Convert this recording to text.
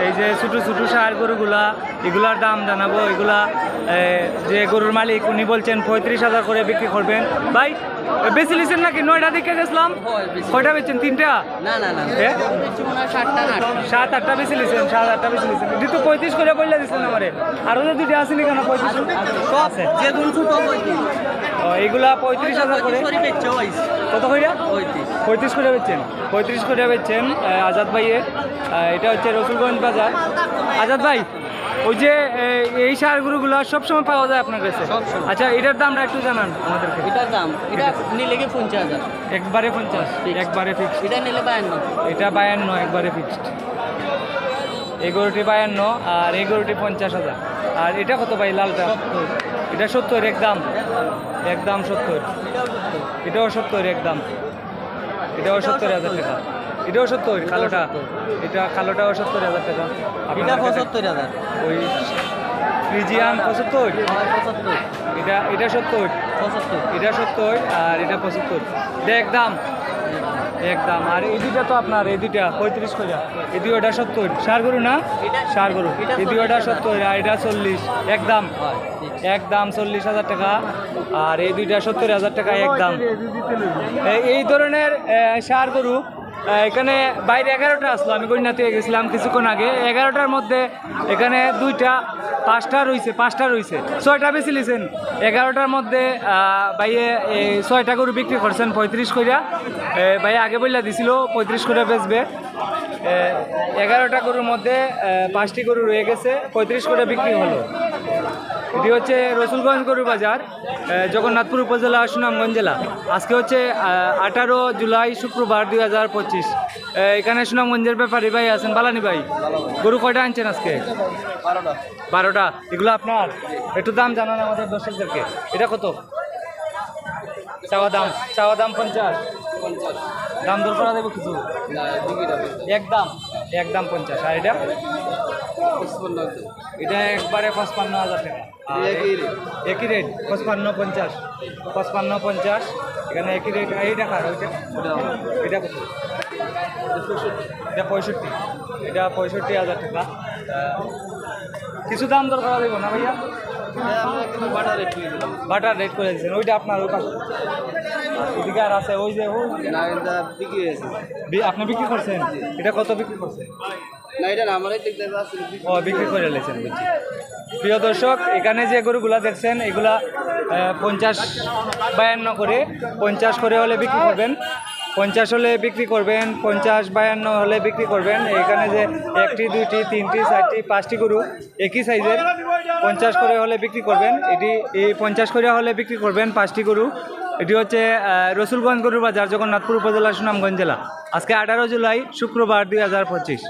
এই যে ছোটো ছোটো সার গরুগুলা এগুলার দাম জানাবো। এগুলা যে গরুর মালিক উনি বলছেন 35,000 করে বিক্রি করবেন। ভাই বেশি লিছেন নাকি? 9টা দিকে গেছিলাম, কয়টা বেচছেন? 3টা? না না না, 7-8টা বেশি লিছেন, 7-8টা বেশি লিছেন। এটি তো 35 করে বললে দিচ্ছেন আমারে। আরও যে 2টা আসেনি কেন? 35 আছে যে কোন ছোট এইগুলা 35,000 করে। কত করে? 35 করে বেচছেন। 35 করে বেচছেন আজাদ ভাইয়ের। এটা হচ্ছে রসুলগঞ্জ বাজার। আজাদ ভাই, ওই যে এই সার গরুগুলো সবসময় পাওয়া যায় আপনার কাছে? আচ্ছা, এটার দামটা একটু জানান আমাদেরকে। এটার দাম এটা নিলে কি 50,000? একবারে 50, একবারে ফিক্সড। এটা নিলে 52। এটা 52, একবারে ফিক্সড। এই গরুটি 52 আর এই গরুটি 50,000। আর এটা কত ভাই লালটা? এটা 70, একদম একদম 70। এটাও 70, একদম। এটাও 70,000 টাকা। এটাও 70, কালোটা। এটা কালোটাও 70,000 টাকা। এটা 75,000। ওই ফ্রিজিয়ান 75। এটা 70, এটা 70 আর এটা 75। এটা একদম একদম। আর এই দুইটা তো আপনার, এই দুইটা 35 করে। এই দুইটা 70 সার গরু না? সার গরু। এই দুইটা 70 আর এটা 40, একদম একদম 40,000 টাকা। আর এই দুইটা 70,000 টাকা, একদম। এই ধরনের সার গরু এখানে বাইরে 11টা আসলো। আমি গড়িনাতে গেছিলাম কিছুক্ষণ আগে। 11টার মধ্যে এখানে 2টা, 5টা রয়েছে 6টা বেশি লিছেন। 11টার মধ্যে ভাইয়ে 6টা গরু বিক্রি করছেন 35 কইরা। ভাই আগে বললা দিছিল 35 করে বেচবে। 11টা গরুর মধ্যে 5টি গরু রয়ে গেছে, 35 করে বিক্রি হলো। এটি হচ্ছে রসুলগঞ্জ গরু বাজার, জগন্নাথপুর উপজেলা, সুনামগঞ্জ জেলা। আজকে হচ্ছে 18 জুলাই, শুক্রবার 2025। এখানে সুনামগঞ্জের ব্যাপারী ভাই আছেন, বালানি ভাই। গরু কয়টা আনছেন আজকে? 12টা। এগুলো আপনার? একটু দাম জানান আমাদের দর্শকদেরকে। এটা কত চাওয়া দাম? 50। দাম দর করা দেবো কিছু? একদম একদম 50। আর এটা? এটা একবারে 55,000 টাকা। একই রেট 55, 50, 55, 50। এখানে একই রেট। এই টাকা ওইটা? এটা কত? এটা 65। এটা 65,000 টাকা। কিছু দাম দর করা দেবো না ভাইয়া? বাটার রেট করে দিচ্ছেন। ওইটা আপনার ওই পাশে এদিকে আর আছে? ওই যে আপনি বিক্রি করছেন? এটা কত বিক্রি করছেন? ও, বিক্রি করে লেছেন, বুঝছি। প্রিয় দর্শক, এখানে যে গরুগুলা দেখছেন এগুলা 50, 52 করে। 50 করে হলে বিক্রি করবেন, 50 হলে বিক্রি করবেন, 50, 52 হলে বিক্রি করবেন। এখানে যে 1টি, 2টি, 3টি, 4টি, 5টি গরু একই সাইজের, 50 করে হলে বিক্রি করবেন। এই 50 করে হলে বিক্রি করবেন 5টি গরু। এটি হচ্ছে রসুলগঞ্জ গরুর বাজার, জগন্নাথপুর উপজেলা, সুনামগঞ্জ জেলা। আজকে 18 জুলাই, শুক্রবার 2025।